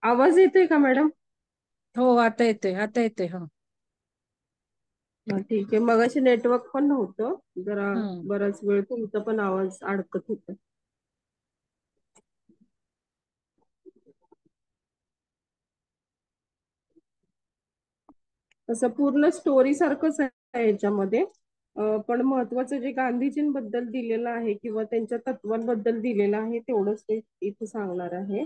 आवाज येतोय का मॅडम? हो, आता येतोय, आता येतोय. हो. हा, ठीक आहे. मगाशी नेटवर्क पण नव्हतं जरा. हं. बराच वेळ तुमचा पण आवाज अडकत होता. असं पूर्ण स्टोरी सारखंच आहे याच्यामध्ये. पण महत्वाचं जे गांधीजींबद्दल दिलेलं आहे किंवा त्यांच्या तत्वांबद्दल दिलेलं आहे तेवढंच ते इथे सांगणार आहे.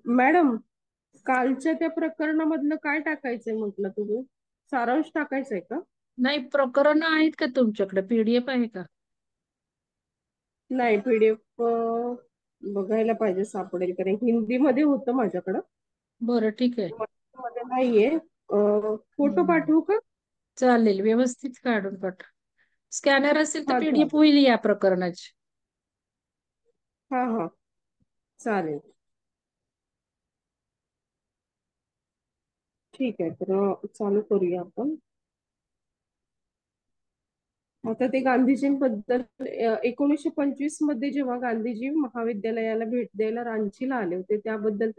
मॅडम, कालच्या त्या प्रकरणामधलं काय टाकायचंय म्हटलं तुम्ही? सारांश टाकायचंय का? नाही, प्रकरण आहेत का तुमच्याकडे? पीडीएफ आहे का? नाही, पीडीएफ बघायला पाहिजे, सापडेल कारण हिंदीमध्ये होतं माझ्याकडं. बरं, ठीक आहे. मध्ये नाहीये. फोटो हं. पाठवू का? चालेल, व्यवस्थित काढून पाठ. स्कॅनर असेल तर हा, पीडीएफ चालेल. होईल या प्रकरणाची. हा हा, चालेल. ठीक आहे, तर चालू करूया आपण. आता ते गांधीजींबद्दल 1925 मध्ये जेव्हा गांधीजी महाविद्यालयाला भेट द्यायला रांचीला आले होते त्याबद्दल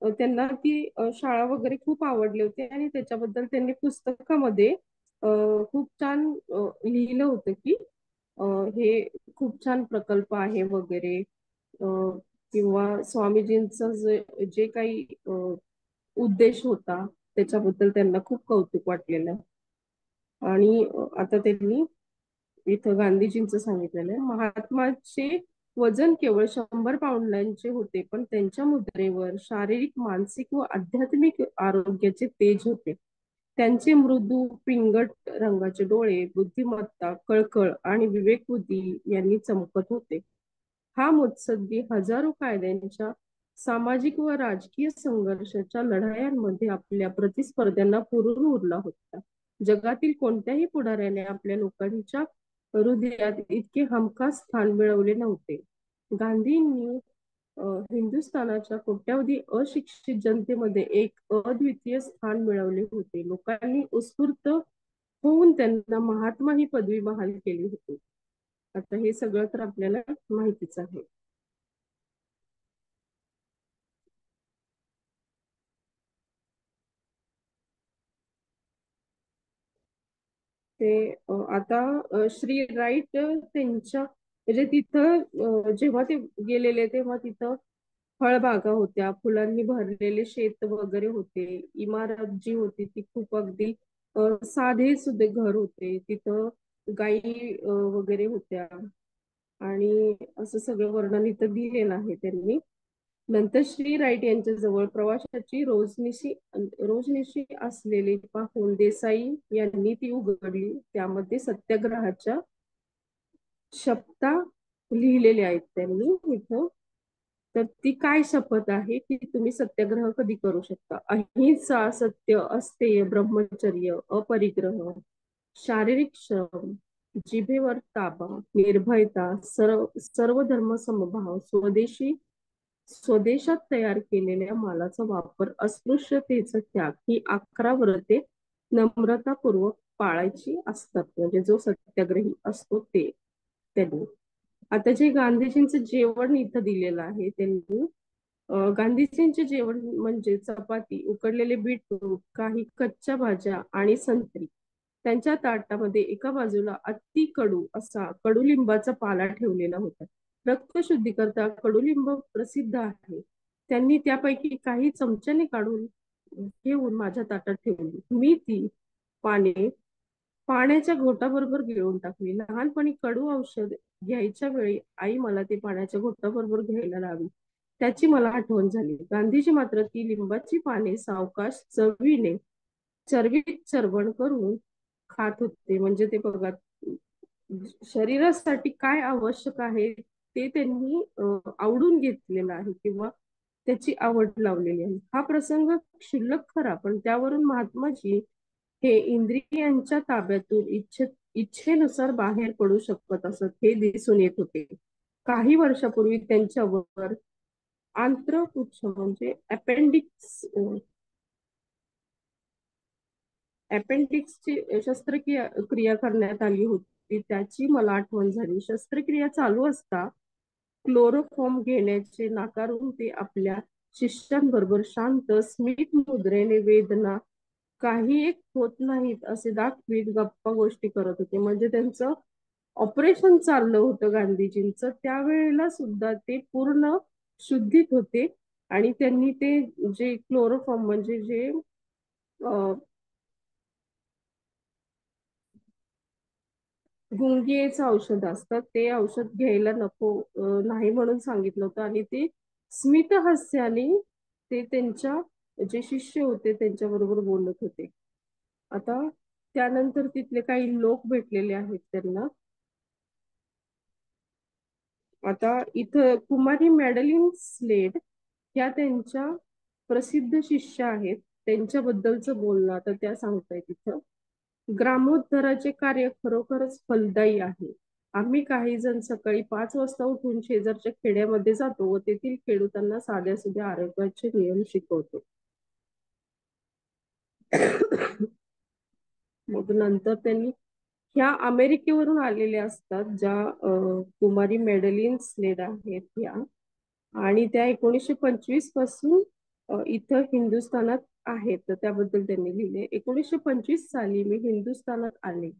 त्यांना ती शाळा वगैरे खूप आवडली होती आणि त्याच्याबद्दल त्यांनी पुस्तकामध्ये अ, खूप छान लिहिलं होतं की अ, हे खूप छान प्रकल्प आहे वगैरे. अ, किंवा स्वामीजींचं जे काही उद्देश होता त्याच्याबद्दल त्यांना खूप कौतुक वाटलेलं आहे. आणि आता त्यांनी इथं गांधीजींचं सांगितलेलं आहे. महात्माचे वजन केवळ 100 पाऊंडांचे होते, पण त्यांच्या मुद्रेवर शारीरिक, मानसिक व आध्यात्मिक आरोग्याचे तेज होते. त्यांचे मृदू पिंगट रंगाचे डोळे, बुद्धिमत्ता, कळकळ आणि विवेकबुद्धी यांनी चमकत होते. हा मुत्सद्दी हजारो कायद्यांच्या सामाजिक व राजकीय संघर्षाच्या लढायांमध्ये आपल्या प्रतिस्पर्ध्यांना पुरून उरला होता. जगातील कोणत्याही पुढाऱ्याने आपल्या लोकांच्या हृदयात इतके हमखास स्थान मिळवले नव्हते. गांधींनी हिंदुस्थानाच्या कोट्यावधी अशिक्षित जनतेमध्ये एक अद्वितीय स्थान मिळवले होते. लोकांनी उत्स्फूर्त होऊन त्यांना महात्मा ही पदवी बहाल केली होती. आता हे सगळं तर आपल्याला माहितीच आहे. ते आता श्री राईट त्यांच्या म्हणजे तिथं जेव्हा ते गेलेले तेव्हा तिथं फळबागा होत्या, फुलांनी भरलेले शेत वगैरे होते. इमारत जी होती ती खूप अगदी साधे सुधे घर होते. तिथं गायी वगैरे होत्या आणि असं सगळं वर्णन इथं दिलेलं आहे त्यांनी. नंतर श्री राईट यांच्या जवळ प्रवाशाची रोजनिशी असलेली पाहून देसाई यांनी ती उघडली. त्यामध्ये सत्याग्रहाच्या शपथा लिहिलेल्या आहेत त्यांनी इथं. तर ती काय शपथ आहे की तुम्ही सत्याग्रह कधी करू शकता? अहिंसा, सत्य, अस्तेय, ब्रह्मचर्य, अपरिग्रह, शारीरिक श्रम, जिभेवर ताबा, निर्भयता, सर्व धर्म समभाव, स्वदेशात तयार केलेल्या मालाचा वापर, अस्पृश्यतेचा त्याग, ही 11 व्रते नम्रतापूर्वक पाळायची असतात. म्हणजे जो सत्याग्रही असतो ते त्यांनी. आता जे गांधीजींचं जेवण इथं दिलेलं आहे त्यांनी, गांधीजींचे जेवण म्हणजे चपाती, उकडलेले बीटरूट, काही कच्च्या भाज्या आणि संत्री. त्यांच्या ताटामध्ये एका बाजूला अति कडू असा कडुलिंबाचा पाला ठेवलेला होता. रक्तशुद्धीकरता कडुलिंब प्रसिद्ध आहे. त्यांनी त्यापैकी काही चमच्याने काढून घेऊन माझ्या ताटात ठेवली. मी ती पाने पाण्याच्या घोटाबरोबर गिळून टाकली. लहानपणी कडू औषध घ्यायच्या वेळी आई मला ते पाण्याच्या घोटाबरोबर घ्यायला लावी. त्याची मला आठवण झाली. गांधीजी मात्र ती लिंबाची पाने सावकाश चवीने चरबीत चरवण करून खात होते. म्हणजे ते बघा, शरीरासाठी काय आवश्यक आहे ते त्यांनी आवडून घेतलेलं आहे किंवा त्याची आवड लावलेली आहे. हा प्रसंग क्षुल्लक खरा, पण त्यावरून महात्माजी हे इंद्रियांच्या ताब्यातून इच्छेनुसार बाहेर पडू शकत असत हे दिसून येत होते. काही वर्षापूर्वी त्यांच्यावर आंत्रपुच्छ म्हणजे अपेंडिक्सची शस्त्रक्रिया करण्यात आली होती. होती त्याची मला आठवण झाली. शस्त्रक्रिया चालू असता क्लोरोफॉर्म घेण्याचे नाकारून ते आपल्या शिष्यांबरोबर शांत स्मित मुद्रेने वेदना काही एक होत नाहीत असे दाखवीत गप्पा गोष्टी करत होते. म्हणजे त्यांचं ऑपरेशन चाललं होतं गांधीजींचं, त्यावेळेला सुद्धा ते पूर्ण शुद्धीत होते. आणि त्यांनी ते जे क्लोरोफॉर्म म्हणजे जे गुंगीचं औषध असतं ते औषध घ्यायला नको, नाही म्हणून सांगितलं होतं. आणि ते स्मित हास्याने ते त्यांच्या जे शिष्य होते त्यांच्या बरोबर बोलत होते. आता त्यानंतर तिथले काही लोक भेटलेले आहेत त्यांना. आता इथं कुमारी मॅडलिन स्लेड ह्या त्यांच्या प्रसिद्ध शिष्य आहेत, त्यांच्याबद्दलचं बोलणं आता त्या सांगतायत तिथं. ग्रामोद्धाराचे कार्य खरोखरच फलदायी आहे. आम्ही काही जण सकाळी 5 वाजता उठून शेजारच्या खेड्यामध्ये जातो व तेथील खेडूतांना साध्या सुध्या आरोग्याचे नियम शिकवतो. मग नंतर त्यांनी ह्या अमेरिकेवरून आलेल्या असतात ज्या कुमारी मेडलिन स्लेड आहेत ह्या. आणि त्या 1925 पासून इथं हिंदुस्थानात आहेत. तर त्याबद्दल त्यांनी लिहिले, 1925 साली मी हिंदुस्थानात आले.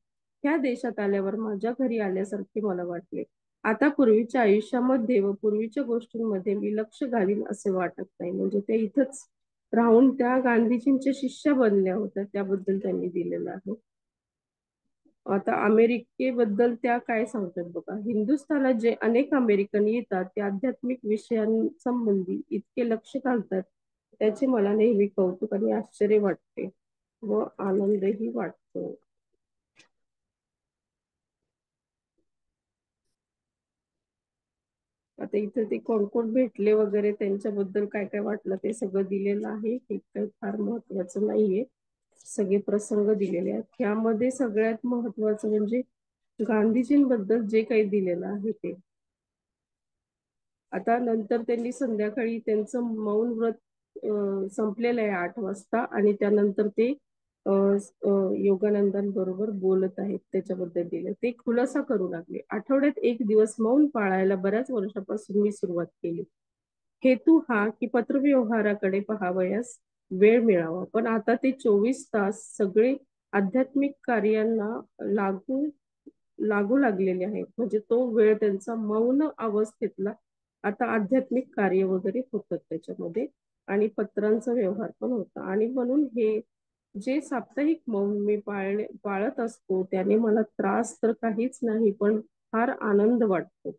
ह्या देशात आल्यावर माझ्या घरी आल्यासारखे मला वाटले. आता पूर्वीच्या आयुष्यामध्ये व पूर्वीच्या गोष्टींमध्ये मी लक्ष घालीन असे वाटत नाही. म्हणजे ते इथंच राहून त्या गांधीजींच्या शिष्या बनल्या होत्या त्याबद्दल त्यांनी दिलेलं आहे. आता अमेरिकेबद्दल त्या काय सांगतात बघा. हिंदुस्थानात जे अनेक अमेरिकन येतात ते आध्यात्मिक विषयांसंबंधी इतके लक्ष घालतात त्याचे मला नेहमी कौतुक आणि आश्चर्य वाटते व आनंदही वाटतो. आता इथे ते कोण कोण भेटले वगैरे त्यांच्याबद्दल काय काय वाटलं ते सगळं दिलेलं आहे. हे काही फार महत्वाचं नाहीये, सगळे प्रसंग दिलेले आहेत. त्यामध्ये सगळ्यात महत्वाचं म्हणजे गांधीजींबद्दल जे काही दिलेलं आहे ते. आता नंतर त्यांनी संध्याकाळी त्यांचं मौन व्रत संपलेलं आहे 8 वाजता आणि त्यानंतर ते योगानंदांबरोबर बोलत आहेत त्याच्याबद्दल दिले. ते खुलासा करू लागले, आठवड्यात एक दिवस मौन पाळायला बऱ्याच वर्षापासून मी सुरुवात केली. हेतू हा की पत्रव्यवहाराकडे पाहावयास वेळ मिळावा. पण आता ते 24 तास सगळे आध्यात्मिक कार्यांना लागू लागू लागलेले आहेत. म्हणजे तो वेळ त्यांचा मौन अवस्थेतला आता आध्यात्मिक कार्य वगैरे होतात त्याच्यामध्ये आणि पत्रांचा व्यवहार पण होता. आणि म्हणून हे जे साप्ताहिक मौन मी पाळत असतो त्याने मला त्रास तर काहीच नाही पण फार आनंद वाटतो.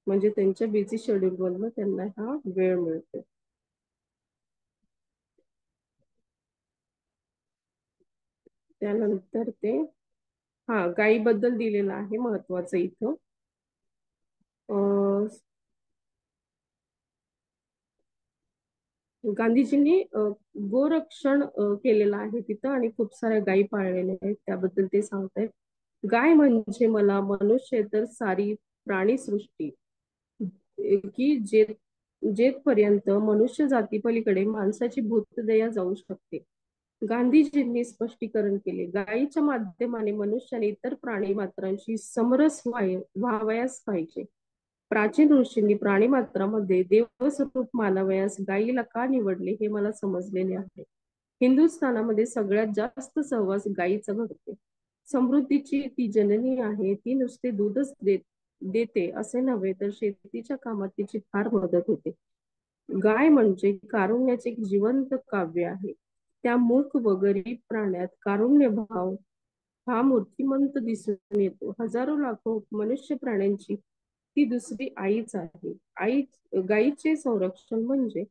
म्हणजे त्यांच्या बिझी शेड्यूल मधनं त्यांना हा वेळ मिळतो. त्यानंतर ते गायीबद्दल दिलेलं आहे महत्वाचं इथं. गांधीजींनी गोरक्षण केलेलं आहे तिथं आणि खूप साऱ्या गायी पाळलेल्या आहेत त्याबद्दल ते सांगतायत. गाय म्हणजे मला मनुष्य तर सारी प्राणीसृष्टी की जेथपर्यंत मनुष्य जाती पलीकडे माणसाची भूतदया जाऊ शकते. गांधीजींनी स्पष्टीकरण केले, गायीच्या माध्यमाने मनुष्याने इतर प्राणी मात्रांशी समरस व्हावयास पाहिजे. प्राचीन ऋषींनी प्राणी मात्रामध्ये देवस्वरूप मानावयास गायीला का निवडले हे मला समजलेले आहे. हिंदुस्थानामध्ये सगळ्यात जास्त सहवास गायीचा घडतो. समृद्धीची ती जननी आहे. ती नुसते दूधच देते असे नव्हे तर शेतीच्या कामात तिची फार मदत होते. गाय म्हणजे कारुण्याचे एक जिवंत काव्य आहे. त्या मूक व गरीब प्राण्यात कारुण्य भाव हा मूर्तिमंत दिसून येतो. हजारो लाखो मनुष्य प्राण्यांची ती दुसरी आईच आहे. गायीचे संरक्षण म्हणजे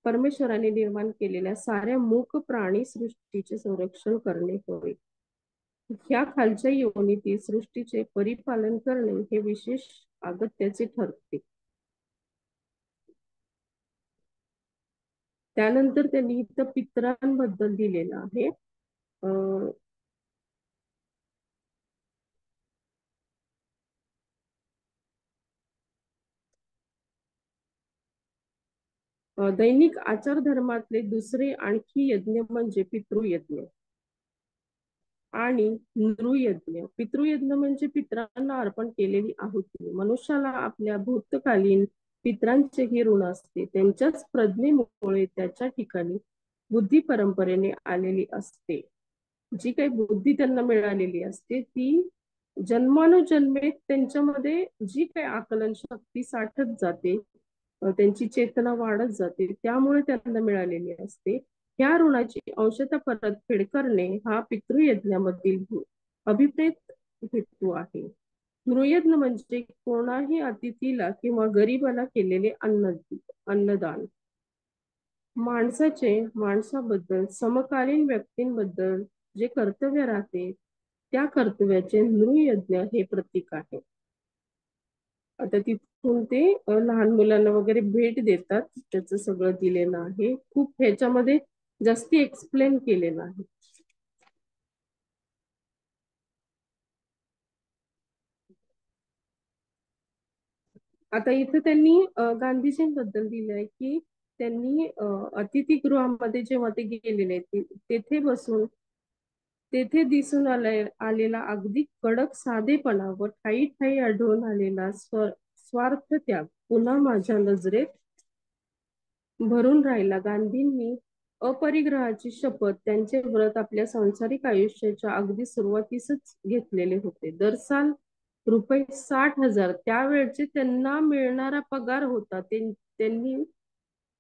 परमेश्वराने निर्माण केलेल्या साऱ्या मूक प्राणी सृष्टीचे संरक्षण करणे होय. ह्या खालच्या योनीतील सृष्टीचे परिपालन करणे हे विशेष अगत्याचे ठरते. त्यानंतर त्यांनी इथं पितरांबद्दल दिलेलं आहे. दैनिक आचार धर्मातले दुसरे आणखी यज्ञ म्हणजे पितृयज्ञ. आणि नृयज्ञ. पितृयज्ञ म्हणजे पितरांना अर्पण केलेली आहुती. मनुष्याला आपल्या भूतकालीन पितरांचे ही ऋण असते. त्यांच्याच प्रज्ञेमुळे त्याच्या ठिकाणी बुद्धी परंपरेने आलेली असते. जी काही बुद्धी त्यांना मिळालेली असते ती जन्मानुजन्मे त्यांच्यामध्ये जी काही आकलन शक्ती साठत जाते, त्यांची चेतना वाढत जाते, त्यामुळे त्यांना मिळालेली असते. ह्या ऋणाची अंशतः परतफेड करणे हा पितृयज्ञामधील अभिप्रेत हेतू आहे. नृयज्ञ म्हणजे कोणाही अतिथीला किंवा गरीबाला केलेले अन्नदान. माणसाचे माणसाबद्दल, समकालीन व्यक्तींबद्दल जे कर्तव्य राहते त्या कर्तव्याचे नृयज्ञ हे प्रतीक आहे. आता तिथून ते लहान मुलांना वगैरे भेट देतात. त्याचं सगळं दिलेलं आहे. खूप ह्याच्यामध्ये जास्ती एक्सप्लेन केलेलं आहे. आता इथं त्यांनी गांधीजींबद्दल दिलंय की त्यांनी अतिथीगृहामध्ये जेव्हा ते गेलेले तेथे बसून तेथे दिसून आलेला अगदी कडक साधेपणा व ठायी ठायी आढळून आलेला स्वार्थ त्याग पुन्हा माझ्या नजरेत भरून राहिला. गांधींनी अपरिग्रहाची शपथ त्यांचे व्रत आपल्या सांसारिक आयुष्याच्या अगदी सुरुवातीसच घेतलेले होते. दर साल रुपये 60,000 त्यावेळचे त्यांना मिळणारा पगार होता. त्यांनी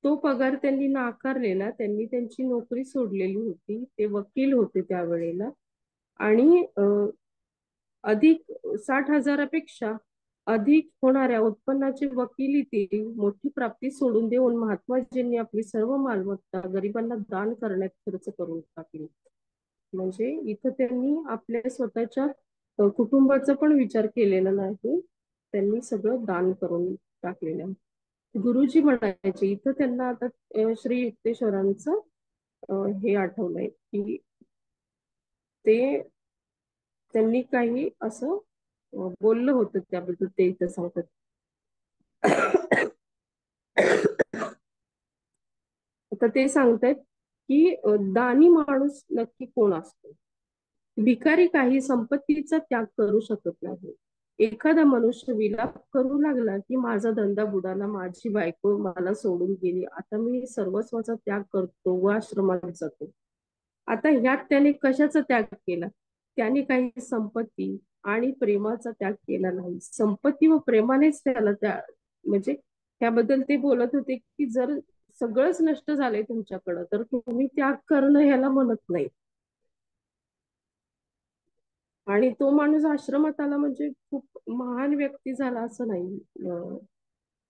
तो पगार त्यांनी नाकारलेला. त्यांनी त्यांची नोकरी सोडलेली होती. ते वकील होते त्यावेळेला आणि अधिक 60,000पेक्षा अधिक होणाऱ्या उत्पन्नाची वकिलीतील मोठी प्राप्ती सोडून देऊन महात्माजींनी आपली सर्व मालमत्ता गरिबांना दान करण्यात खर्च करून टाकली. म्हणजे इथं त्यांनी आपल्या स्वतःच्या कुटुंबाचा पण विचार केलेला नाही. त्यांनी सगळं दान करून टाकलेलं आहे. गुरुजी म्हणायचे इथं त्यांना आता श्री युक्तेश्वरांचं हे आठवलंय की ते त्यांनी काही असं बोललं होतं त्याबद्दल ते इथं सांगतात. आता ते सांगतात की दानी माणूस नक्की कोण असतो. भिकारी काही संपत्तीचा त्याग करू शकत नाही. एखादा मनुष्य विलाप करू लागला की माझा धंदा बुडाला, माझी बायको मला सोडून गेली, आता मी सर्वस्वाचा त्याग करतो व आश्रमात जातो. आता ह्यात त्याने कशाचा त्याग केला? त्याने काही संपत्ती आणि प्रेमाचा त्याग केला नाही. संपत्ती व प्रेमानेच त्याला त्या म्हणजे त्याबद्दल ते बोलत होते की जर सगळंच नष्ट झालंय तुमच्याकडं तर तुम्ही त्याग करणं ह्याला म्हणत नाही. आणि तो माणूस आश्रमात आला म्हणजे खूप महान व्यक्ती झाला असं नाही.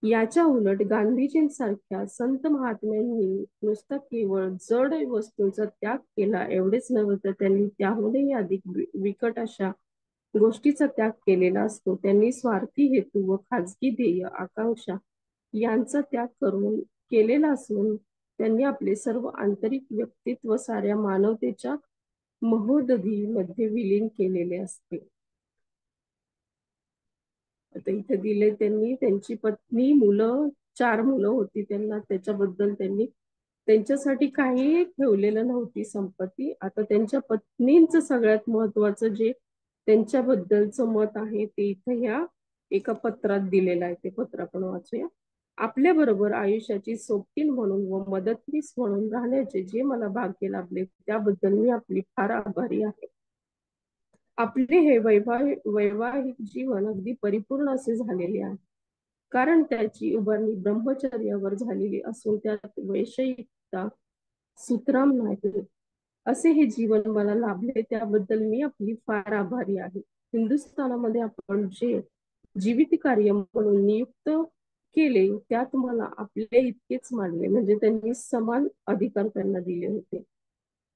याच्या उलट गांधीजींसारख्या संत महात्म्यांनी नुसता केवळ जड वस्तूंचा त्याग केला एवढेच नव्हे तर त्यांनी त्याहूनही अधिक विकट अशा गोष्टीचा त्याग केलेला असतो. त्यांनी स्वार्थी हेतू व खाजगी ध्येय आकांक्षा यांचा त्याग करून केलेला असून त्यांनी आपले सर्व आंतरिक व्यक्तित्व साऱ्या मानवतेच्या महोदधीमध्ये विलीन केलेले असते. आता इथे दिले त्यांनी त्यांची पत्नी, मुलं, 4 मुलं होती त्यांना. त्याच्याबद्दल त्यांनी त्यांच्यासाठी काही ठेवलेलं नव्हती संपत्ती. आता त्यांच्या पत्नींचं सगळ्यात महत्वाचं जे त्यांच्याबद्दलचं मत आहे ते इथे ह्या एका पत्रात दिलेलं आहे. ते पत्र आपण वाचूया. आपल्या बरोबर आयुष्याची सोबतीण म्हणून व मदतनीस म्हणून राहण्याचे जे मला भाग्य लाभले त्याबद्दल मी आपली फार आभारी आहे. आपले हे वैवाहिक जीवन अगदी परिपूर्ण असे झालेले आहे. कारण त्याची उभारणी ब्रह्मचर्यावर झालेली असून त्यात वैषयिकता सुतराम नाही. असे हे जीवन मला लाभले त्याबद्दल मी आपली फार आभारी आहे. हिंदुस्थानामध्ये आपण जे जीवित कार्य म्हणून नियुक्त केले त्यात मला आपले इतकेच मानले. म्हणजे त्यांनी समान अधिकार त्यांना दिले होते.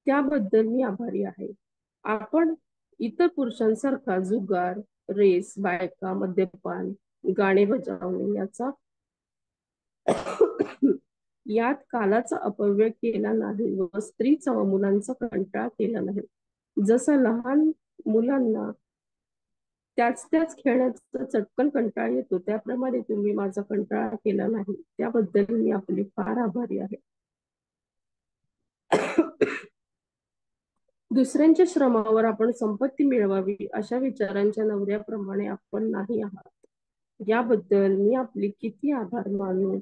त्याबद्दल मी आभारी आहे. आपण इतर पुरुषांसारखा जुगार, रेस, बायका, मद्यपान, गाणे बजावणे यात कालाचा अपव्यय केला नाही व स्त्रीचा व मुलांचा कंटाळा केला नाही. जसा लहान मुलांना त्याच खेळण्याचा चटकन कंटाळा येतो त्याप्रमाणे तुम्ही माझा कंटाळा केला नाही. त्याबद्दल मी आपली फार आभारी आहे. दुसऱ्यांच्या श्रमावर आपण संपत्ती मिळवावी अशा विचारांच्या नवऱ्याप्रमाणे आपण नाही आहात. याबद्दल मी आपले किती आभार मानू.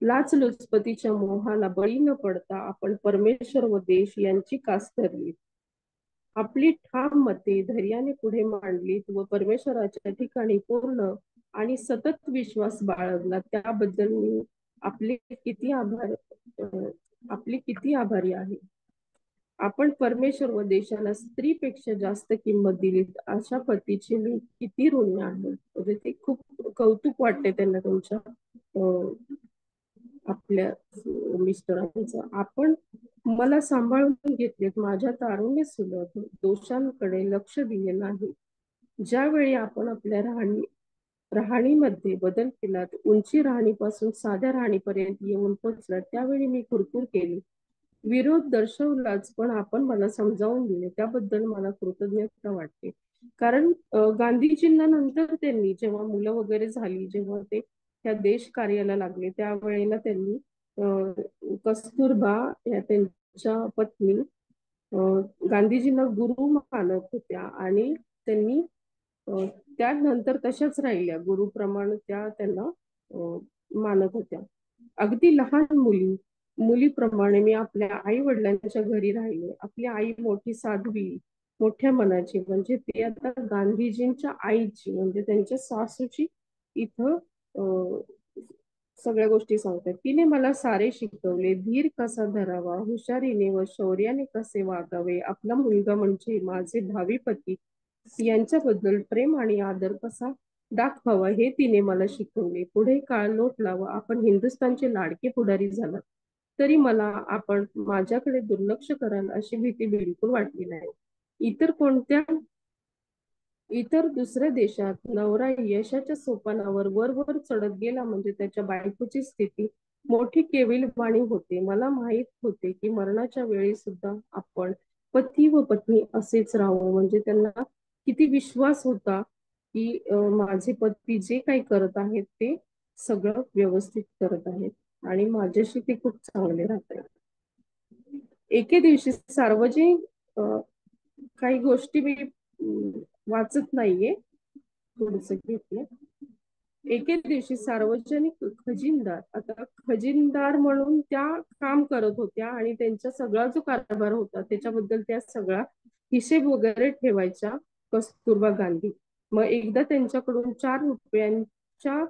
लाचलुचपतीच्या मोहाला बळी न पडता आपण परमेश्वर व देश यांची कास धरली. आपली ठाम मते धैर्याने पुढे मांडलीत व परमेश्वराच्या ठिकाणी पूर्ण आणि सतत विश्वास बाळगला. त्याबद्दल मी आपले किती आभार आपले किती आभारी आहे. आपण परमेश्वर व देशाला स्त्रीपेक्षा जास्त किंमत दिली अशा पतीचे मी किती ऋणी आहे. म्हणजे ते खूप कौतुक वाटते त्यांना तुमच्या आपल्या मिस्टरांचं. आपण मला सांभाळून घेतलेत, माझ्या तारुण्य सुलभ दोषांकडे लक्ष दिले नाही. ज्यावेळी आपण आपल्या राहणीमध्ये बदल केलात, उंची राहणीपासून साध्या राहणीपर्यंत येऊन पोहोचलात, त्यावेळी मी कुरकुर केली, विरोध दर्शवलाच, पण आपण मला समजावून दिले. त्याबद्दल मला कृतज्ञता वाटते. कारण गांधीजींना नंतर त्यांनी जेव्हा मुलं वगैरे झाली, जेव्हा ते त्या देश कार्याला लागले, त्यावेळेला त्यांनी कस्तुरबा या त्यांच्या पत्नी गांधीजींना गुरु मानत होत्या आणि त्यांनी त्यानंतर तशाच राहिल्या, गुरुप्रमाणे त्या त्यांना मानत होत्या. अगदी लहान मुलीप्रमाणे मी आपल्या आई वडिलांच्या घरी राहिले. आपली आई मोठी साध्वी, मोठ्या मनाची, म्हणजे ते आता गांधीजींच्या आईची म्हणजे त्यांच्या सासूची इथं सगळ्या गोष्टी सांगतात. तिने मला सारे शिकवले, धीर कसा धरावा, हुशारीने व शौर्याने कसे वागावे, आपला मुलगा म्हणजे माझे भावी पती यांच्याबद्दल प्रेम आणि आदर कसा दाखवावा हे तिने मला शिकवले. पुढे काळ लोटला व आपण हिंदुस्थानचे लाडके पुढारी झालात, तरी मला आपण माझ्याकडे दुर्लक्ष कराल अशी भीती बिलकुल वाटली नाही. इतर दुसऱ्या देशात नवरा यशाच्या सोपानावर वर वर चढत गेला म्हणजे त्याच्या बायकोची स्थिती मोठी केविलवाणी होते. मला माहित होते की मरणाच्या वेळी सुद्धा आपण पती व पत्नी असेच राहू. म्हणजे त्यांना किती विश्वास होता की माझे पती जे काही करत आहेत ते सगळं व्यवस्थित करत आहेत आणि माझ्याशी ते खूप चांगले राहत आहेत. एके दिवशी सार्वजनिक काही गोष्टी मी वाचत नाहीये, थोडस घेतलं. एके दिवशी सार्वजनिक खजिनदार, आता खजिनदार म्हणून त्या काम करत होत्या आणि त्यांचा सगळा जो कारभार होता त्याच्याबद्दल त्या सगळा हिशेब वगैरे ठेवायच्या कस्तुरबा गांधी. मग एकदा त्यांच्याकडून 4 रुपयांच्या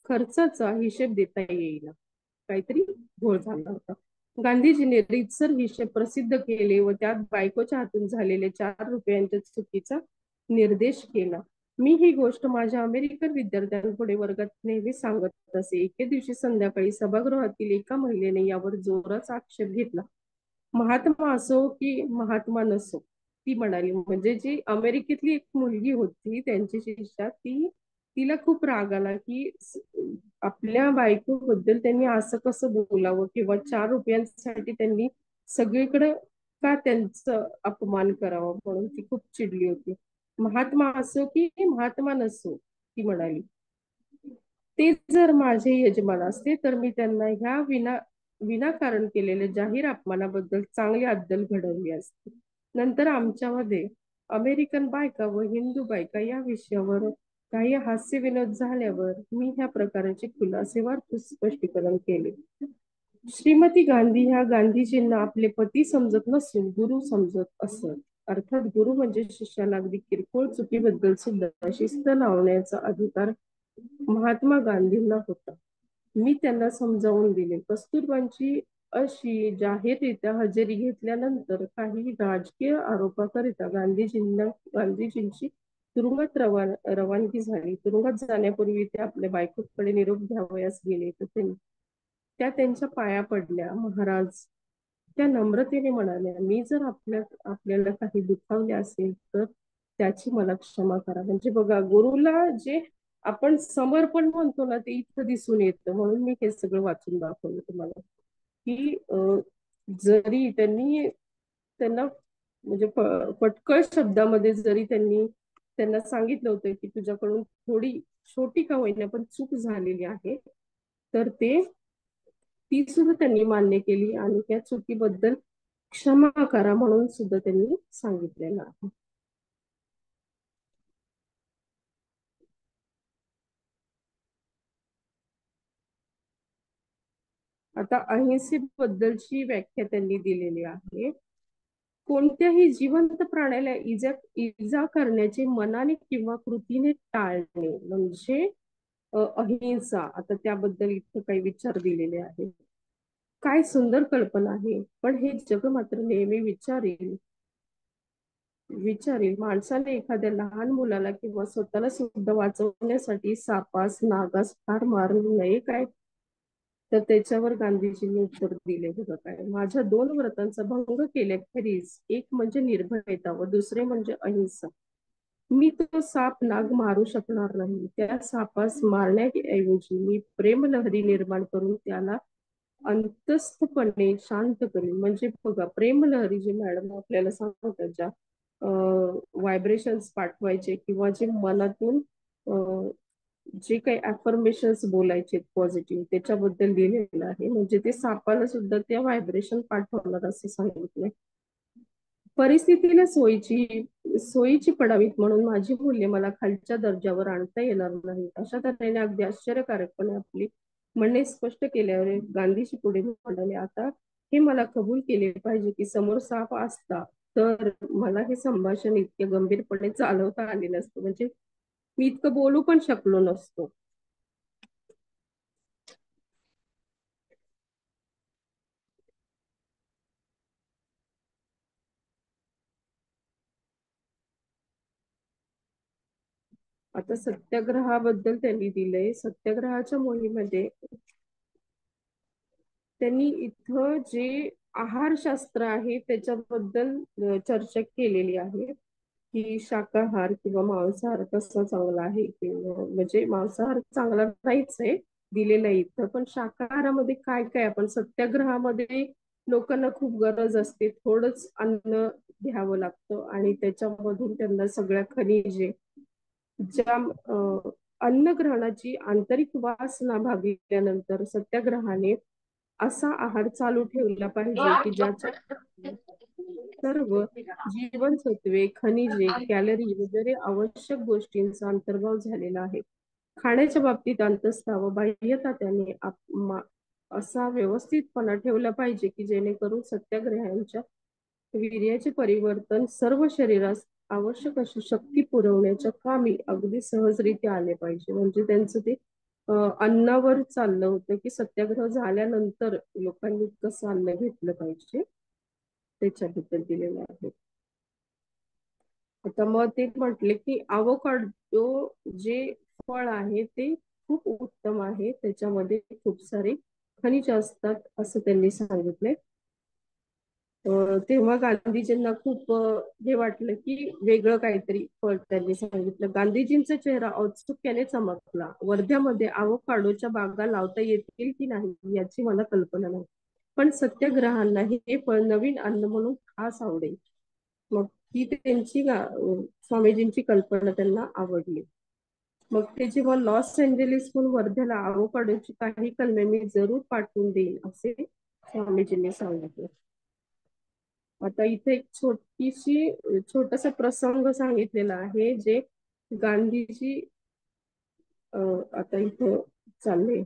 खर्चाचा हिशेब देता येईल, काहीतरी घोळ झाला होता. गांधीजींनी रीतसर हिशेब प्रसिद्ध केले व त्यात बायकोच्या हातून झालेले 4 रुपयांच्या चुकीचा निर्देश केला. मी ही गोष्ट माझ्या अमेरिकन विद्यार्थ्यांपुढे वर्गात नेहमी सांगत असे. एके दिवशी संध्याकाळी सभागृहातील एका महिलेने यावर जोराचा आक्षेप घेतला. महात्मा असो की महात्मा नसो, ती म्हणाली, म्हणजे जी अमेरिकेतली एक मुलगी होती त्यांची शिष्या, तिला खूप राग आला की आपल्या बायकोबद्दल त्यांनी असं कसं बोलावं किंवा 4 रुपयांसाठी त्यांनी सगळीकडे का त्यांचं अपमान करावं, म्हणून ती खूप चिडली होती. महात्मा असो की महात्मा नसो, ती म्हणाली, ते जर माझे यजमान असते तर मी त्यांना ह्या विनाकारण केलेल्या जाहीर अपमानाबद्दल चांगली अद्दल घडवली असती. नंतर आमच्यामध्ये अमेरिकन बायका व हिंदू बायका या विषयावर काही हास्य विनोद झाल्यावर मी ह्या प्रकारचे खुलासेवार स्पष्टीकरण केले. श्रीमती गांधी ह्या गांधीजींना आपले पती समजत नसून गुरु समजत असत. अर्थात गुरु म्हणजे शिष्याला अगदी किरकोळ चुकीबद्दल सुद्धा शिस्त लावण्याचा अधिकार महात्मा गांधींना होता. मी त्यांना समजावून दिले. कस्तुरबांची अशी जाहीररित्या हजेरी घेतल्यानंतर काही राजकीय आरोपाकरिता गांधीजींची तुरुंगात रवानगी झाली. तुरुंगात जाण्यापूर्वी ते आपल्या बायकोकडे निरोप घ्यावयास गेले तर त्या त्यांच्या पाया पडल्या. महाराज, त्या नम्रतेने म्हणाल्या, मी जर आपल्याला काही दुखावले असेल तर त्याची मला क्षमा करा. म्हणजे बघा, गुरुला जे आपण समर्पण म्हणतो ना, ते इथं दिसून येतं. म्हणून मी हे सगळं वाचून दाखवलं तुम्हाला की जरी त्यांना म्हणजे पटकळ शब्दामध्ये जरी त्यांना सांगितलं होतं की तुझ्याकडून थोडी छोटी का होईना पण चूक झालेली आहे, तर ती सुद्धा त्यांनी मान्य केली आणि त्या चुकीबद्दल क्षमा करा म्हणून सुद्धा त्यांनी सांगितलेलं आहे. आता अहिंसेबद्दलची व्याख्या त्यांनी दिलेली आहे. कोणत्याही जिवंत प्राण्याला इजा करण्याचे मनाने किंवा कृतीने टाळणे म्हणजे अहिंसा. आता त्याबद्दल इथं काही विचार दिलेले आहेत. काय सुंदर कल्पना आहे. पण हे जग मात्र नेहमी विचारेल माणसाने एखाद्या लहान मुलाला किंवा स्वतःला सुद्धा वाचवण्यासाठी सापास नागास ठार मारू नये काय. तर त्याच्यावर गांधीजींनी उत्तर दिले बघा काय. माझ्या 2 व्रतांचा भंग केल्याखेरीज एक म्हणजे निर्भयता व दुसरे म्हणजे अहिंसा. मी तो साप नाग मारू शकणार नाही. त्या सापास मारण्याऐवजी मी प्रेमलहरी निर्माण करून त्याला अंतस्थपणे शांत करेन. म्हणजे बघा प्रेमलहरी जी मॅडम आपल्याला सांगतात ज्या व्हायब्रेशन्स पाठवायचे किंवा जे मनातून जे काही अफर्मेशन्स बोलायचे पॉझिटिव्ह त्याच्याबद्दल लिहिलेलं आहे. म्हणजे ते सापाला सुद्धा त्या व्हायब्रेशन पाठवणार असं सांगितलंय. परिस्थितीला सोयीची पडावीत म्हणून माझी मूल्य मला खालच्या दर्जावर आणता येणार नाही. अशा तऱ्हेने अगदी आश्चर्यकारकपणे आपली म्हणणे स्पष्ट केल्यावर गांधीजी पुढे म्हणाले, आता हे मला कबूल केले पाहिजे की समोर साप असता तर मला हे संभाषण इतके गंभीरपणे चालवता आले नसते. म्हणजे मी इतकं बोलू पण शकलो नसतो. आता सत्याग्रहाबद्दल त्यांनी दिलंय. सत्याग्रहाच्या मोहिमेमध्ये त्यांनी इथं जे आहारशास्त्र आहे त्याच्याबद्दल चर्चा केलेली आहे की शाकाहार किंवा मांसाहार कसा चांगला आहे किंवा म्हणजे मांसाहार चांगला नाहीच आहे दिलेलं आहे इथं. पण शाकाहारामध्ये काय काय आपण सत्याग्रहामध्ये लोकांना खूप गरज असते. थोडंच अन्न घ्यावं लागतं आणि त्याच्यामधून त्यांना सगळ्या खनिजे ज्या अन्न ग्रहणाची आंतरिक वासना भागल्यानंतर सत्याग्रहाने असा आहार चालू ठेवला पाहिजे की ज्याच्या सर्व जीवनसत्वे खनिजे कॅलरी वगैरे आवश्यक गोष्टींचा अंतर्भाव झालेला आहे. खाण्याच्या बाबतीत अंतस्था व बाह्यता त्याने असा व्यवस्थितपणा ठेवला पाहिजे की जेणेकरून सत्याग्रहांच्या वीर्याचे परिवर्तन सर्व शरीरास आवश्यक अशी शक्ती पुरवण्याच्या कामी अगदी सहजरित्या आले पाहिजे. म्हणजे त्यांचं ते अन्नावर चाललं होतं की सत्याग्रह झाल्यानंतर लोकांनी कसं अन्न घेतलं पाहिजे त्याच्याबद्दल दिलेलं आहे. आता मग ते म्हटले की अवोकाडो जे फळ आहे ते खूप उत्तम आहे. त्याच्यामध्ये खूप सारे खनिज असतात असं त्यांनी सांगितले. तेव्हा गांधीजींना खूप हे वाटलं की वेगळं काहीतरी फळ त्यांनी सांगितलं. गांधीजींचा चेहरा औत्सुक्याने चमकला. वर्ध्यामध्ये अवोकाडोच्या बागा लावता येतील की नाही याची मला कल्पना नाही, पण सत्याग्रहांना हे फळ नवीन अन्न म्हणून खास आवडेल. मग ही त्यांची स्वामीजींची कल्पना त्यांना आवडली. मग ते जेव्हा लॉस एंजेलिसहून वर्ध्याला अवोकाडोची काही कलमे मी जरूर पाठवून देईन असे स्वामीजींनी सांगितले. आता इथे एक छोटासा प्रसंग सांगितलेला आहे जे गांधीजी आता इथं चालले.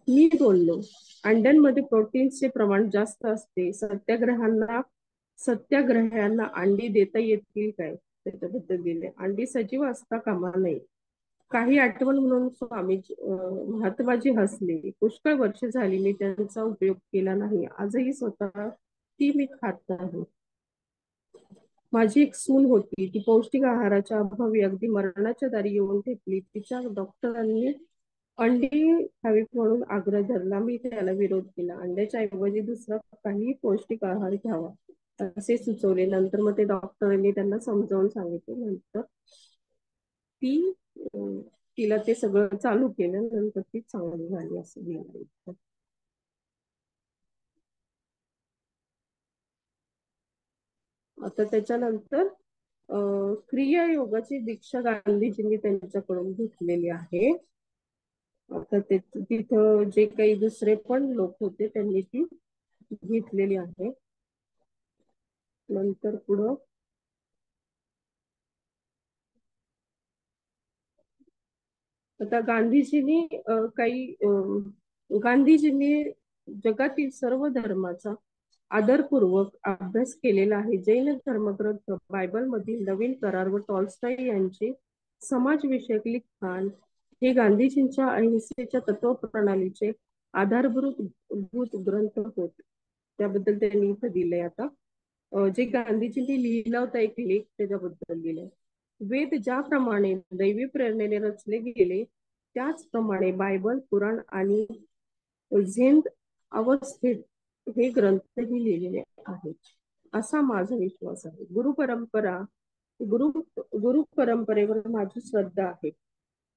मी बोललो, अंड्यांमध्ये प्रोटीन्सचे प्रमाण जास्त असते. सत्याग्रह्यांना अंडी देता येतील काय त्याच्याबद्दल दिले. अंडी सजीव असता कामा नये. काही आठवण म्हणून महात्माजी हसले. पुष्कळ वर्ष झाली मी त्यांचा उपयोग केला नाही. आजही स्वतः ती मी खात नाही. माझी एक सून होती. ती पौष्टिक आहाराच्या अभावी अगदी मरणाच्या दारी येऊन ठेपली. तिच्या डॉक्टरांनी अंडी खावीत म्हणून आग्रह धरला. मी त्याला विरोध केला. अंड्याच्या ऐवजी दुसरा काही पौष्टिक आहार घ्यावा असे सुचवले. नंतर मग ते डॉक्टरांनी त्यांना समजावून सांगितले. नंतर ती तिला ते सगळं चालू केलं. नंतर ती चांगली झाली असं लिहिलं. आता त्याच्यानंतर क्रियायोगाची दीक्षा गांधीजींनी त्यांच्याकडून घेतलेली आहे. आता तिथं जे काही दुसरे पण लोक होते त्यांनी ती घेतलेली आहे. नंतर पुढं आता गांधीजींनी जगातील सर्व धर्माचा आदरपूर्वक अभ्यास केलेला आहे. जैन धर्मग्रंथ बायबल मधील नवीन करार व टॉल्स्टॉय यांचे समाजविषयक लिखाण हे गांधीजींच्या अहिंसेच्या तत्व प्रणालीचे आधारभूत ग्रंथ होत. त्याबद्दल त्यांनी इथं दिलंय. आता जे गांधीजींनी लिहिला होता एक लेख त्याच्याबद्दल लिहिलंय. वेद ज्याप्रमाणे दैवी प्रेरणेने रचले गेले त्याचप्रमाणे बायबल, पुराण आणि झेन अवस्थेत हे ग्रंथही लिहिलेले आहेत असा माझा विश्वास आहे. गुरु परंपरेवर माझी श्रद्धा आहे.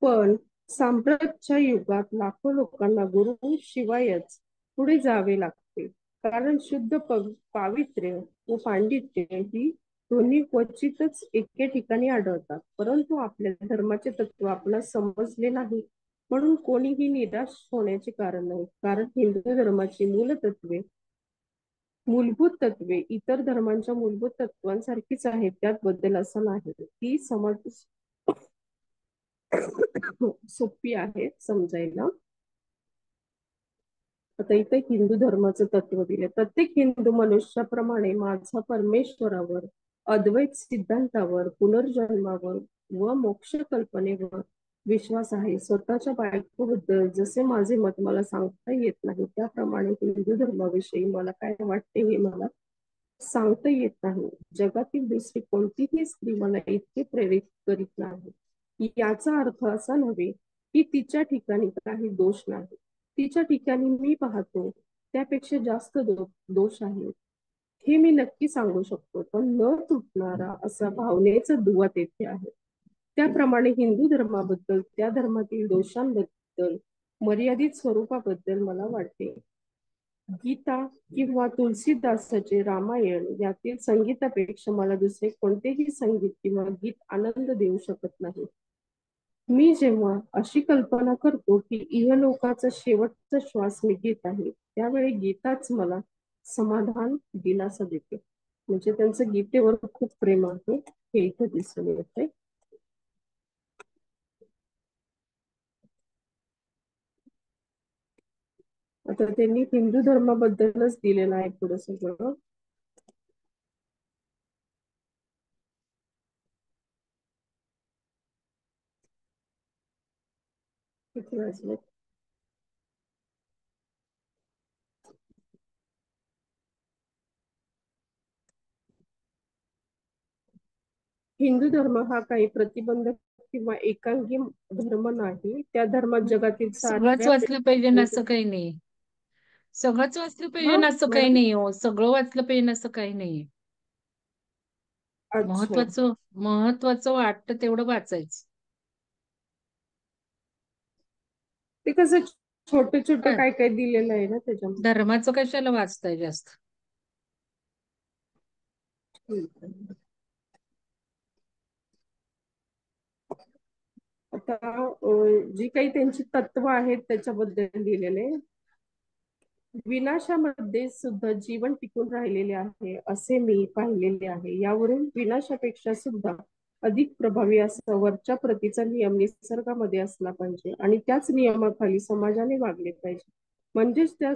पण सांप्रतच्या युगात लाखो लोकांना गुरु शिवायच पुढे जावे लागते. कारण शुद्ध पावित्र्य व पांडित्य ही दोन्ही क्वचितच एके ठिकाणी आढळतात. परंतु आपल्या धर्माचे तत्व आपणास समजले नाही म्हणून कोणीही निराश होण्याचे कारण नाही. कारण हिंदू धर्माची मूलभूत तत्वे इतर धर्मांच्या मूलभूत तत्वांसारखीच आहेत. त्यात बदल असा नाही. ती समज सोपी आहे समजायला. आता इथे हिंदू धर्माचं तत्व दिले. प्रत्येक हिंदू मनुष्याप्रमाणे माझा परमेश्वरावर, अद्वैत सिद्धांतावर, पुनर्जन्मावर व मोक्ष कल्पनेवर विश्वास आहे. स्वतःच्या बायकोबद्दल जसे माझे मत मला सांगता येत नाही त्याप्रमाणे हिंदू धर्माविषयी मला काय वाटते हे मला सांगता येत नाही. जगातील दुसरी कोणतीही स्त्री मला इतके प्रेरित करीत नाही. याचा अर्थ असा नव्हे की तिच्या ठिकाणी काही दोष नाही. तिच्या ठिकाणी मी पाहतो त्यापेक्षा जास्त दोष आहेत हे मी नक्की सांगू शकतो. पण न तुटणारा असा भावनेचा दुवा तेथे आहे. त्याप्रमाणे हिंदू धर्माबद्दल, त्या धर्मातील दोषांबद्दल, मर्यादित स्वरूपाबद्दल मला वाटते. गीता किंवा तुलसीदासाचे रामायण यातील संगीतापेक्षा मला दुसरे कोणतेही संगीत किंवा गीत आनंद देऊ शकत नाही. मी जेव्हा अशी कल्पना करतो की इहलोकाचा शेवटचा श्वास मी घेत आहे त्यावेळी गीताच मला समाधान, दिलासा देते. म्हणजे त्यांचं गीतेवर खूप प्रेम आहे हे इथे दिसून येते. आता त्यांनी हिंदू धर्माबद्दलच दिलेलं आहे पुढे सगळं. हिंदू धर्म हा काही प्रतिबंधक किंवा एकांगी धर्म नाही. त्या धर्मात जगातील सगळंच साऱ्या वाचलं पाहिजे ना असं काही नाही. सगळंच वाचलं पाहिजे ना असं काही मॅडम नाही हो. सगळं वाचलं पाहिजे ना असं काही नाही. अच्छा महत्वाचं वाटतं तेवढं वाचायचं. ते कसं छोटं छोटं काय काय काय दिलेलं आहे ना त्याच्यामध्ये. धर्माचं कशाला वाचताय जास्त. आता जी काही त्यांची तत्व आहेत त्याच्याबद्दल दिलेले. विनाशामध्ये सुद्धा जीवन टिकून राहिलेले आहे असे मी पाहिलेले आहे. यावरून विनाशापेक्षा सुद्धा अधिक प्रभावी असा वरच्या प्रतीचा नियम निसर्गामध्ये असला पाहिजे आणि त्याच नियमाखाली समाजाने वागले पाहिजे. म्हणजेच त्या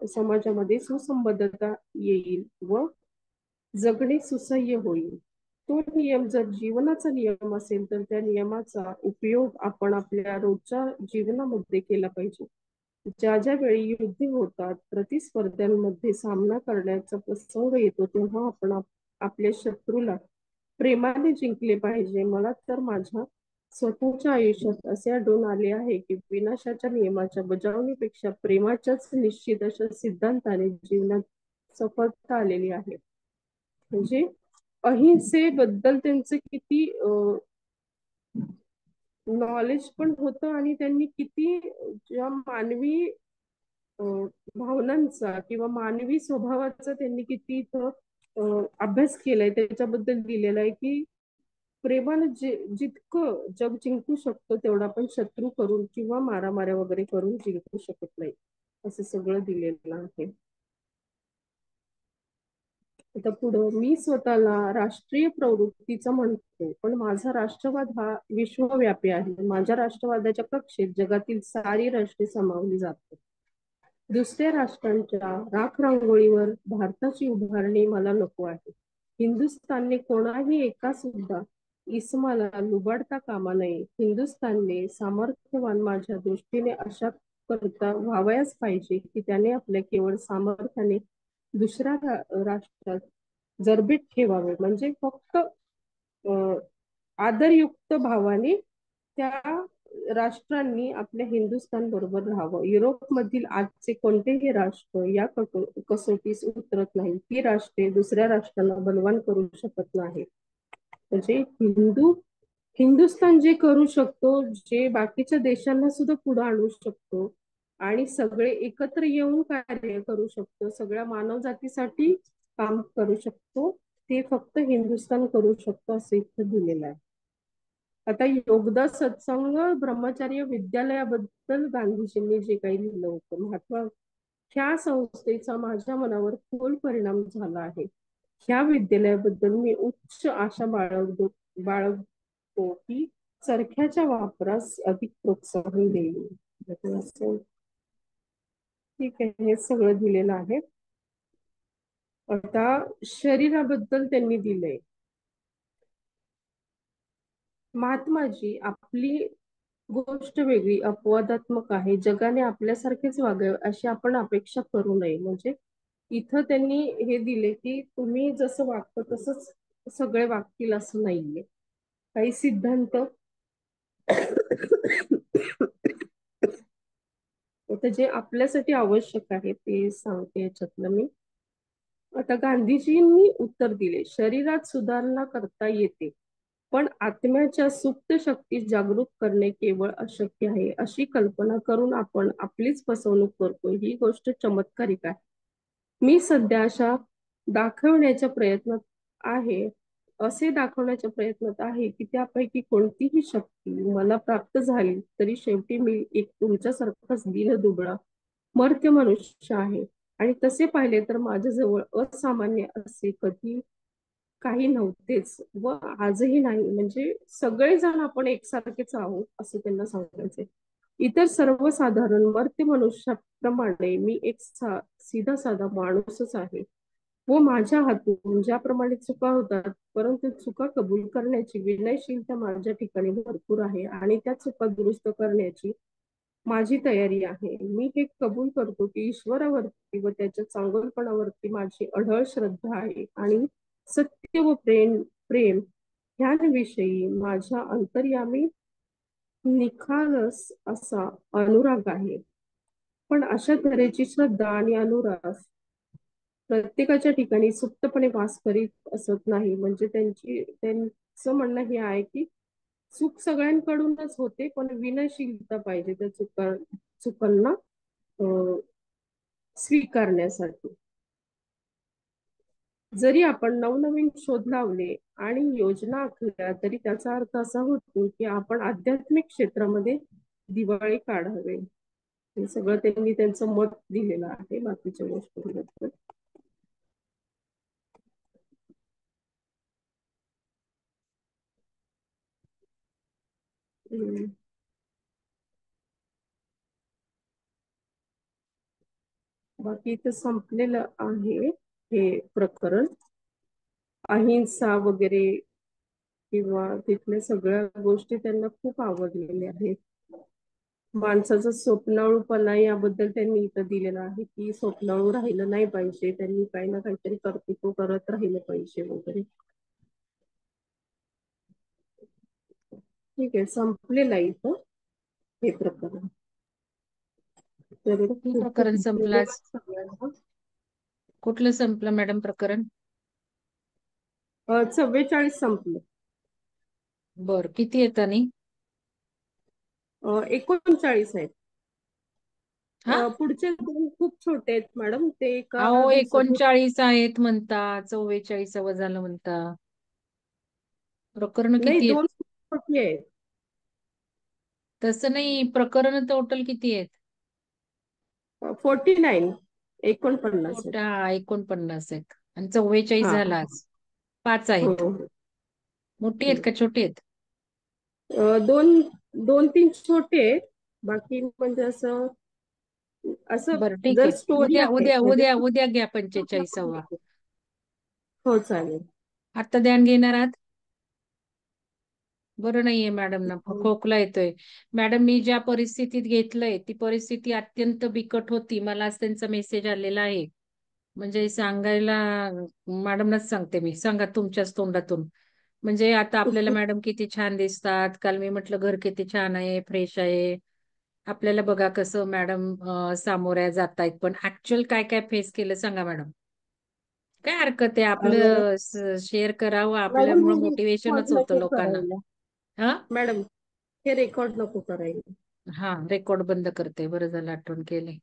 समाजामध्ये सुसंबद्धता येईल व जगणे सुसह्य होईल. तो नियम जर जीवनाचा नियम असेल तर त्या नियमाचा उपयोग आपण आपल्या रोजच्या जीवनामध्ये केला पाहिजे. ज्या ज्या वेळी युद्ध होतात, प्रतिस्पर्ध्यांमध्ये सामना करण्याचा प्रसंग येतो तेव्हा आपण आपल्या शत्रूला प्रेमाने जिंकले पाहिजे. मला तर माझ्या स्वतःच्या आयुष्यात असे आढळून आले आहे की विनाशाच्या नियमाच्या बजावणीपेक्षा प्रेमाच्याच निश्चित अशा सिद्धांताने जीवनात सफलता आलेली आहे. म्हणजे अहिंसेबद्दल त्यांचं किती नॉलेज पण होतं आणि त्यांनी किती ज्या मानवी भावनांचा किंवा मानवी स्वभावाचा त्यांनी किती इथं अभ्यास केलाय त्याच्याबद्दल दिलेलं आहे की प्रेमानं जितकं जग जिंकू शकतो तेवढा आपण शत्रू करून किंवा मारामाऱ्या वगैरे करून जिंकू शकत नाही असं सगळं दिलेलं आहे. आता पुढं, मी स्वतःला राष्ट्रीय प्रवृत्तीचा म्हणतो, पण माझा राष्ट्रवाद हा विश्वव्यापी आहे. माझ्या राष्ट्रवादाच्या कक्षेत जगातील सारी राष्ट्रे सामावली जातात. दुसऱ्या राष्ट्रांच्या राखरांगोळीवर भारताची उभारणी मला नको आहे. हिंदुस्थानने कोणाही एका सुद्धा इस्माला लुबाडता कामा नये. हिंदुस्थानने सामर्थ्यवान माझ्या दृष्टीने अशा करता व्हावयाच पाहिजे की त्याने आपल्या केवळ सामर्थ्याने दुसऱ्या राष्ट्रात जरबीत ठेवावे. म्हणजे फक्त आदरयुक्त भावाने त्या राष्ट्रांनी आपल्या हिंदुस्थान बरोबर राहावं. युरोपमधील आजचे कोणतेही राष्ट्र या कसोटीस उतरत नाही. ती राष्ट्रे दुसऱ्या राष्ट्रांना बलवान करू शकत नाही. म्हणजे हिंदुस्थान जे करू शकतो, जे बाकीच्या देशांना सुद्धा पुढे आणू शकतो आणि सगळे एकत्र येऊन कार्य करू शकतो, सगळ्या मानवजातीसाठी काम करू शकतो, ते फक्त हिंदुस्थान करू शकतो असं इथं दिलेलं आहे. आता योगदा सत्संग ब्रह्मचर्य विद्यालयाबद्दल गांधीजींनी जे काही लिहिलं होतं, महात्मा, ह्या संस्थेचा माझ्या मनावर खोल परिणाम झाला आहे. ह्या विद्यालयाबद्दल मी उच्च आशा बाळगतो की चरख्याच्या वापरास अधिक प्रोत्साहन देईल. ठीक आहे, हे सगळं दिलेलं आहे. आता शरीराबद्दल त्यांनी दिलंय. महात्माजी, आपली गोष्ट वेगळी अपवादात्मक आहे. जगाने आपल्यासारखेच वागावे अशी आपण अपेक्षा करू नये. म्हणजे इथं त्यांनी हे दिले की तुम्ही जसं वागता तसंच सगळे वागतील असं नाहीये. काही सिद्धांत आता जे आपल्यासाठी आवश्यक आहे ते सांगते याच्यातलं मी. आता गांधीजींनी उत्तर दिले, शरीरात सुधारणा करता येते, पण आत्म्याच्या सुप्त शक्तीस जागृत करणे केवळ अशक्य आहे. अशी कल्पना करून आपण आपलीच फसवणूक करतो. ही गोष्ट चमत्कारिक आहे. मी सध्या अशा दाखवण्याच्या प्रयत्नात आहे असे दाखवण्याच्या प्रयत्नात आहे की त्यापैकी कोणतीही शक्ती मला प्राप्त झाली तरी शेवटी मी एक तुमच्यासारखाच दीनदुबळा मर्त्य मनुष्य आहे. आणि तसे पाहिले तर माझ्याजवळ असामान्य असे कधी काही नव्हतेच व आजही नाही. म्हणजे सगळेजण आपण एकसारखेच आहोत असं त्यांना सांगायचंय. इतर सर्वसाधारण मर्त्य मनुष्याप्रमाणे मी एक सीधा साधा माणूसच आहे व माझ्या हातून ज्याप्रमाणे चुका होतात, परंतु चुका कबूल करण्याची विनयशीलता माझ्या ठिकाणी भरपूर आहे आणि त्या चुका दुरुस्त करण्याची माझी तयारी आहे. मी हे कबूल करतो की ईश्वरावरती व त्याच्या चांगुलपणावरती माझी अढळ श्रद्धा आहे आणि सत्य व प्रेम ह्यांविषयी माझ्या अंतर्यामी निखालस असा अनुराग आहे. पण अशा तऱ्हेची श्रद्धा आणि अनुराग प्रत्येकाच्या ठिकाणी सुप्तपणे वास करीत असत नाही. म्हणजे त्यांचं म्हणणं हे आहे की चूक सगळ्यांकडूनच होते, पण विनयशीलता पाहिजे त्या चुकांना स्वीकारण्यासाठी. जरी आपण नवनवीन शोध लावले आणि योजना आखल्या तरी त्याचा अर्थ असा होतो की आपण आध्यात्मिक क्षेत्रामध्ये दिवाळी काढावे. हे सगळं त्यांनी त्यांचं मत दिलेलं आहे बाकीच्या गोष्टींबद्दल. बाकी इथं संपलेलं आहे हे प्रकरण. अहिंसा वगैरे किंवा तिथल्या सगळ्या गोष्टी त्यांना खूप आवडलेल्या आहेत. माणसाचं स्वप्नाळूपणा याबद्दल त्यांनी इथं दिलेलं आहे की स्वप्नाळू राहिलं नाही पाहिजे, त्यांनी काही ना काहीतरी कर्तृत्व करत राहिलं पाहिजे वगैरे. ठीक आहे, संपलेलं आहे इथं हे प्रकरण. तर कुठलं खूप खूप प्रकरण संपलं आज? धन्यवाद सगळ्यांना. कुठलं संपलं मॅडम प्रकरण? 44 संपलं. बर, किती येत आणि 39 आहेत. हा? पुढचे दोन खूप छोटे आहेत मॅडम, ते एका अहो दिवसात 39 आहेत म्हणता, 44 झालं म्हणता. प्रकरण नाही, किती दोन आहेत? खूप छोटी आहेत. तसं नाही, प्रकरण टोटल किती आहेत? 49 49 आहेत. 49 आहेत. आणि 44 हा. झाला आज. 5 हो आहेत. हो. मोठी आहेत का छोटी आहेत? दोन दोन तीन छोटे आहेत. बाकी म्हणजे असं असं बरं ठीक जर आहे. स्टोरी उद्या आहे उद्या म्हणजे उद्या उद्या घ्या 45वा. हो चालेल. आता ध्यान घेणार आहात? बरं नाहीये मॅडम ना, खोकला येतोय. मॅडमनी ज्या परिस्थितीत घेतलंय ती परिस्थिती अत्यंत बिकट होती. मला आज त्यांचा मेसेज आलेला आहे. म्हणजे सांगायला, मॅडमनाच सांगते मी, सांगा तुमच्याच तोंडातून. म्हणजे आता आपल्याला मॅडम किती छान दिसतात. काल मी म्हटलं घर किती छान आहे, फ्रेश आहे. आपल्याला बघा कसं मॅडम सामोऱ्या जातायत, पण ऍक्च्युअल काय काय फेस केलं सांगा मॅडम. काय हरकत आहे, आपलं शेअर करावं, मॅडम आपल्यामुळं हे रेकॉर्ड मोटिवेशनच होतं नको लोकांना. करायला. हा मॅडम हे रेकॉर्ड नको करायला. हा, रेकॉर्ड बंद करते. बरं झालं आठवण केली.